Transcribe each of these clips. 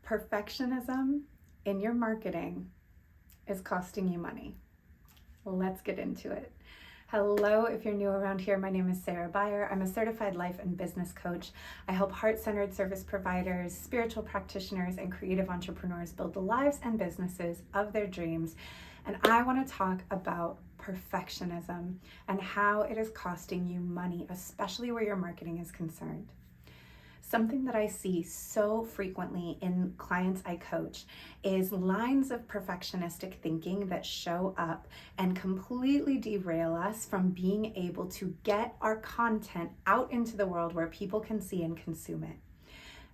Perfectionism in your marketing is costing you money. Let's get into it. Hello, if you're new around here, my name is Cera. I'm a certified life and business coach. I help heart-centered service providers, spiritual practitioners, and creative entrepreneurs build the lives and businesses of their dreams. And I want to talk about perfectionism and how it is costing you money, especially where your marketing is concerned. Something that I see so frequently in clients I coach is lines of perfectionistic thinking that show up and completely derail us from being able to get our content out into the world where people can see and consume it.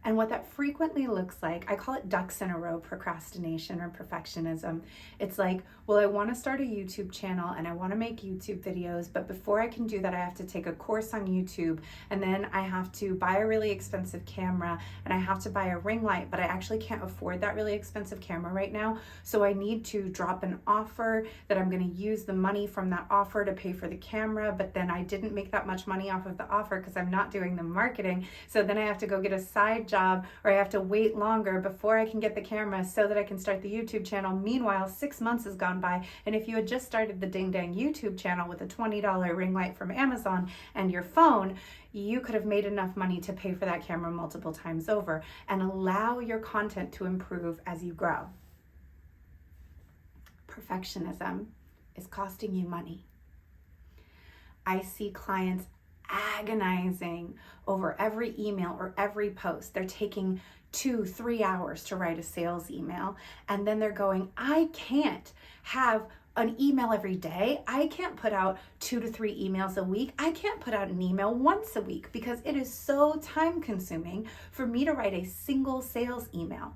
And what that frequently looks like, I call it ducks in a row procrastination or perfectionism. It's like, well, I want to start a YouTube channel and I want to make YouTube videos, but before I can do that, I have to take a course on YouTube, and then I have to buy a really expensive camera, and I have to buy a ring light, but I actually can't afford that really expensive camera right now. So I need to drop an offer that I'm going to use the money from that offer to pay for the camera, but then I didn't make that much money off of the offer because I'm not doing the marketing. So then I have to go get a side job, or I have to wait longer before I can get the camera so that I can start the YouTube channel. Meanwhile, 6 months has gone by, and if you had just started the ding dang YouTube channel with a $20 ring light from Amazon and your phone, you could have made enough money to pay for that camera multiple times over and allow your content to improve as you grow. Perfectionism is costing you money. I see clients agonizing over every email or every post. They're taking 2-3 hours to write a sales email, and then they're going, I can't have an email every day. I can't put out 2 to 3 emails a week. I can't put out an email once a week because it is so time consuming for me to write a single sales email.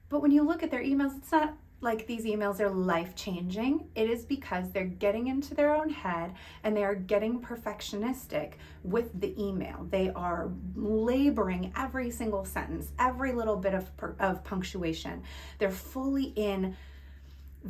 But when you look at their emails, it's not like these emails are life-changing. It is because they're getting into their own head and they are getting perfectionistic with the email. They are laboring every single sentence, every little bit of punctuation. They're fully in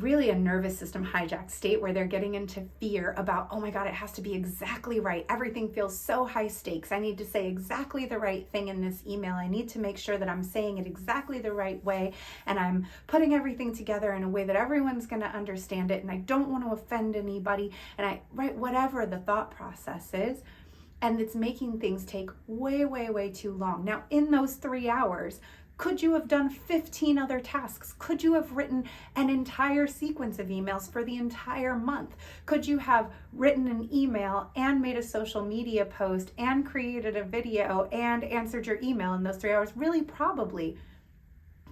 really a nervous system hijacked state where they're getting into fear about, oh my God, it has to be exactly right. Everything feels so high stakes. I need to say exactly the right thing in this email. I need to make sure that I'm saying it exactly the right way, and I'm putting everything together in a way that everyone's going to understand it, and I don't want to offend anybody, and whatever the thought process is. And it's making things take way, way, way too long. Now, in those 3 hours, could you have done 15 other tasks? Could you have written an entire sequence of emails for the entire month? Could you have written an email and made a social media post and created a video and answered your email in those 3 hours? Really, probably.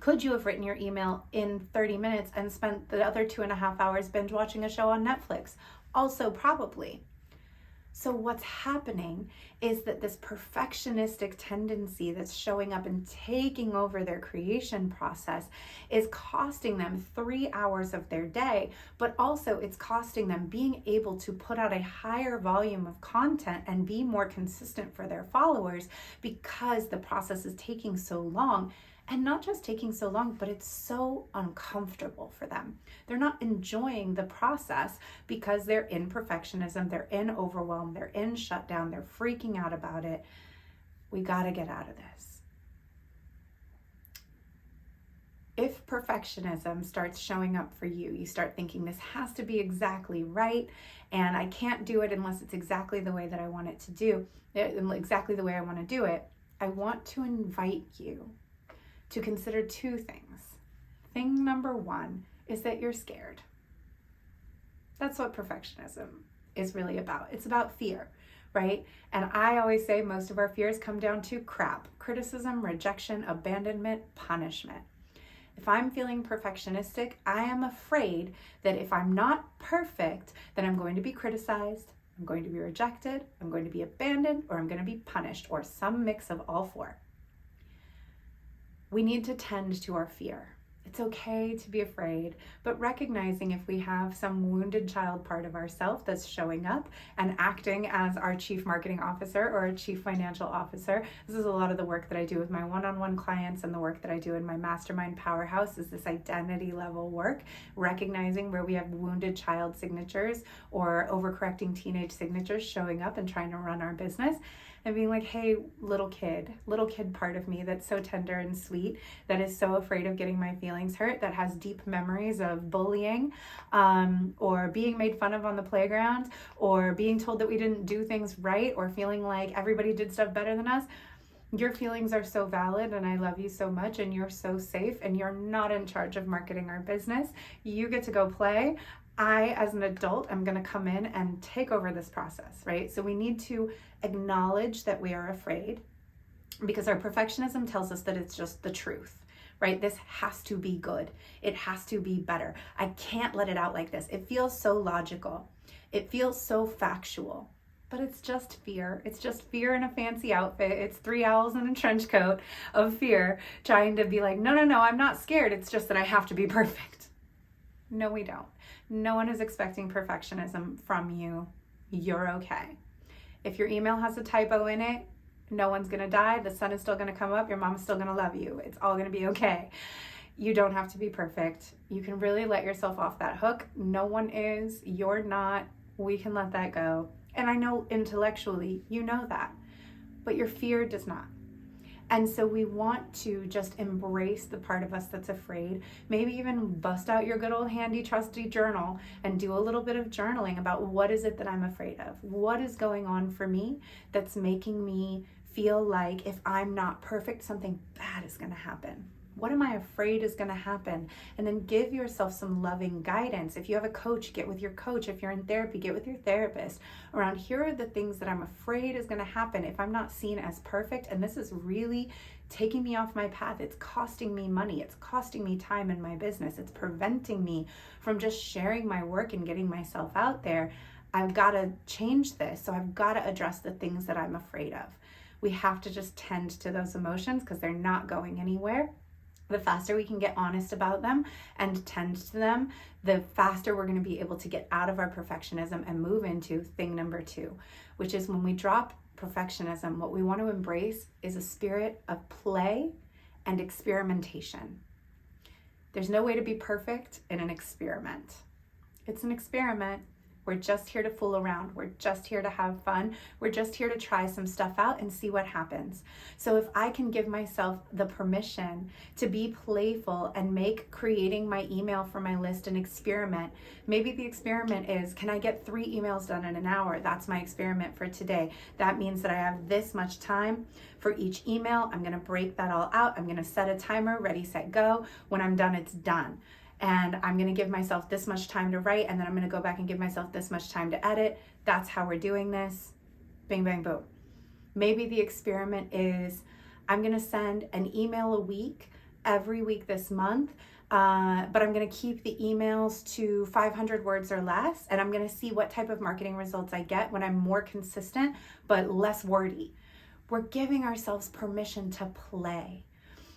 Could you have written your email in 30 minutes and spent the other 2.5 hours binge watching a show on Netflix? Also, probably. So what's happening is that this perfectionistic tendency that's showing up and taking over their creation process is costing them 3 hours of their day, but also it's costing them being able to put out a higher volume of content and be more consistent for their followers because the process is taking so long. And not just taking so long, but it's so uncomfortable for them. They're not enjoying the process because they're in perfectionism, they're in overwhelm, they're in shutdown, they're freaking out about it. We gotta get out of this. If perfectionism starts showing up for you, you start thinking this has to be exactly right, and I can't do it unless it's exactly the way that I want it to do, exactly the way I want to do it, I want to invite you to consider 2 things. Thing number 1 is that you're scared. That's what perfectionism is really about. It's about fear, right? And I always say most of our fears come down to crap: criticism, rejection, abandonment, punishment. If I'm feeling perfectionistic, I am afraid that if I'm not perfect, then I'm going to be criticized, I'm going to be rejected, I'm going to be abandoned, or I'm going to be punished, or some mix of all 4. We need to tend to our fear. It's okay to be afraid, but recognizing if we have some wounded child part of ourselves that's showing up and acting as our chief marketing officer or our chief financial officer. This is a lot of the work that I do with my one-on-one clients, and the work that I do in my mastermind powerhouse is this identity level work, recognizing where we have wounded child signatures or overcorrecting teenage signatures showing up and trying to run our business. and being like, hey, little kid part of me that's so tender and sweet, that is so afraid of getting my feelings hurt, that has deep memories of bullying, or being made fun of on the playground, or being told that we didn't do things right, or feeling like everybody did stuff better than us. Your feelings are so valid, and I love you so much, and you're so safe, and you're not in charge of marketing our business. You get to go play. I, as an adult, am going to come in and take over this process, right? So we need to acknowledge that we are afraid, because our perfectionism tells us that it's just the truth, right? This has to be good. It has to be better. I can't let it out like this. It feels so logical. It feels so factual. But it's just fear. It's just fear in a fancy outfit. It's 3 owls in a trench coat of fear trying to be like, no, I'm not scared. It's just that I have to be perfect. No, we don't. No one is expecting perfectionism from you. You're okay. If your email has a typo in it, no one's going to die. The sun is still going to come up. Your mom's still going to love you. It's all going to be okay. You don't have to be perfect. You can really let yourself off that hook. No one is. You're not. We can let that go. And I know intellectually you know that, but your fear does not. And so we want to just embrace the part of us that's afraid. Maybe even bust out your good old handy trusty journal and do a little bit of journaling about what is it that I'm afraid of? What is going on for me that's making me feel like if I'm not perfect, something bad is going to happen? What am I afraid is going to happen? And then give yourself some loving guidance. If you have a coach, get with your coach. If you're in therapy, get with your therapist around, here are the things that I'm afraid is going to happen if I'm not seen as perfect. And this is really taking me off my path. It's costing me money. It's costing me time in my business. It's preventing me from just sharing my work and getting myself out there. I've got to change this. So I've got to address the things that I'm afraid of. We have to just tend to those emotions because they're not going anywhere. The faster we can get honest about them and tend to them, the faster we're going to be able to get out of our perfectionism and move into thing number 2, which is when we drop perfectionism, what we want to embrace is a spirit of play and experimentation. There's no way to be perfect in an experiment. It's an experiment. We're just here to fool around. We're just here to have fun. We're just here to try some stuff out and see what happens. So if I can give myself the permission to be playful and make creating my email for my list an experiment, maybe the experiment is, can I get 3 emails done in an hour? That's my experiment for today. That means that I have this much time for each email. I'm going to break that all out. I'm going to set a timer, ready, set, go. When I'm done, it's done. And I'm going to give myself this much time to write, and then I'm going to go back and give myself this much time to edit. That's how we're doing this. Bing, bang, boom. Maybe the experiment is, I'm going to send an email a week, every week this month, but I'm going to keep the emails to 500 words or less, and I'm going to see what type of marketing results I get when I'm more consistent, but less wordy. We're giving ourselves permission to play.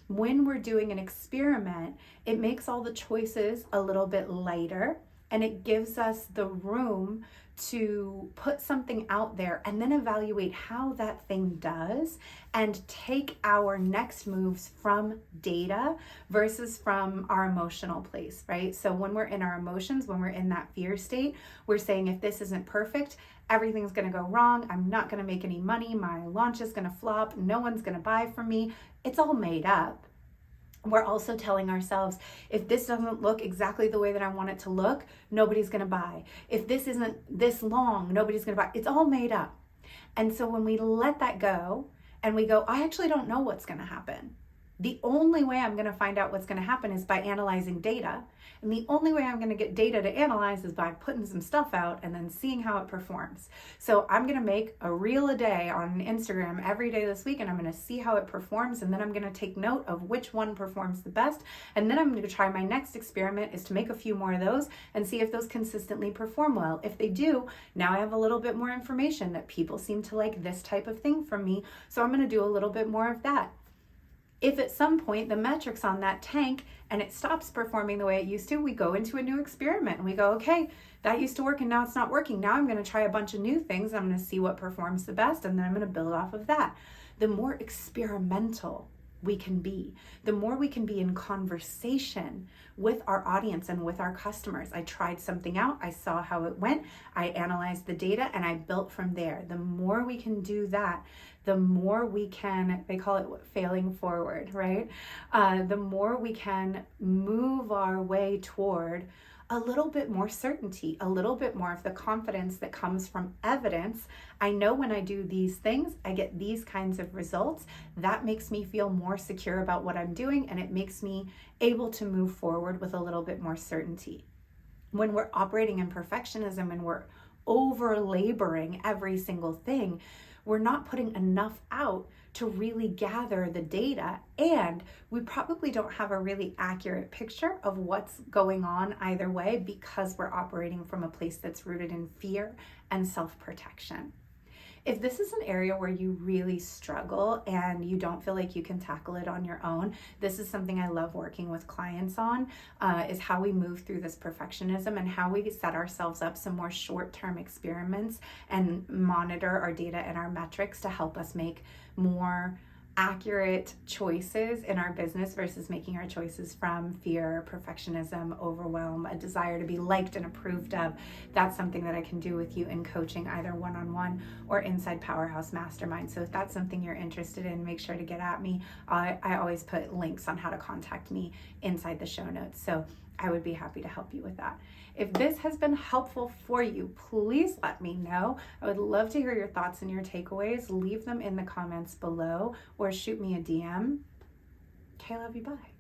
When we're doing an experiment, it makes all the choices a little bit lighter, and it gives us the room to put something out there and then evaluate how that thing does and take our next moves from data versus from our emotional place, right? So when we're in our emotions, when we're in that fear state, we're saying, if this isn't perfect, everything's going to go wrong. I'm not going to make any money. My launch is going to flop. No one's going to buy from me. It's all made up. We're also telling ourselves, if this doesn't look exactly the way that I want it to look, nobody's going to buy. If this isn't this long, nobody's going to buy. It's all made up. And so when we let that go and we go, I actually don't know what's going to happen. The only way I'm going to find out what's going to happen is by analyzing data. And the only way I'm going to get data to analyze is by putting some stuff out and then seeing how it performs. So I'm going to make a reel a day on Instagram every day this week, and I'm going to see how it performs. And then I'm going to take note of which one performs the best. And then I'm going to try my next experiment is to make a few more of those and see if those consistently perform well. If they do, now I have a little bit more information that people seem to like this type of thing from me. So I'm going to do a little bit more of that. If at some point the metrics on that tank and it stops performing the way it used to, we go into a new experiment and we go, okay, that used to work and now it's not working. Now I'm going to try a bunch of new things. I'm going to see what performs the best, and then I'm going to build off of that. The more experimental we can be, the more we can be in conversation with our audience and with our customers. I tried something out, I saw how it went, I analyzed the data, and I built from there. The more we can do that, the more we can, they call it failing forward, right? The more we can move our way toward a little bit more certainty, a little bit more of the confidence that comes from evidence. I know when I do these things, I get these kinds of results. That makes me feel more secure about what I'm doing, and it makes me able to move forward with a little bit more certainty. When we're operating in perfectionism and we're over laboring every single thing, we're not putting enough out to really gather the data, and we probably don't have a really accurate picture of what's going on either way, because we're operating from a place that's rooted in fear and self-protection. If this is an area where you really struggle and you don't feel like you can tackle it on your own, this is something I love working with clients on, is how we move through this perfectionism and how we set ourselves up some more short-term experiments and monitor our data and our metrics to help us make more accurate choices in our business versus making our choices from fear, perfectionism, overwhelm, a desire to be liked and approved of. That's something that I can do with you in coaching, either one-on-one or inside Powerhouse Mastermind. So if that's something you're interested in, make sure to get at me. I always put links on how to contact me inside the show notes. So I would be happy to help you with that. If this has been helpful for you, please let me know. I would love to hear your thoughts and your takeaways. Leave them in the comments below or shoot me a DM. Okay, love you, bye.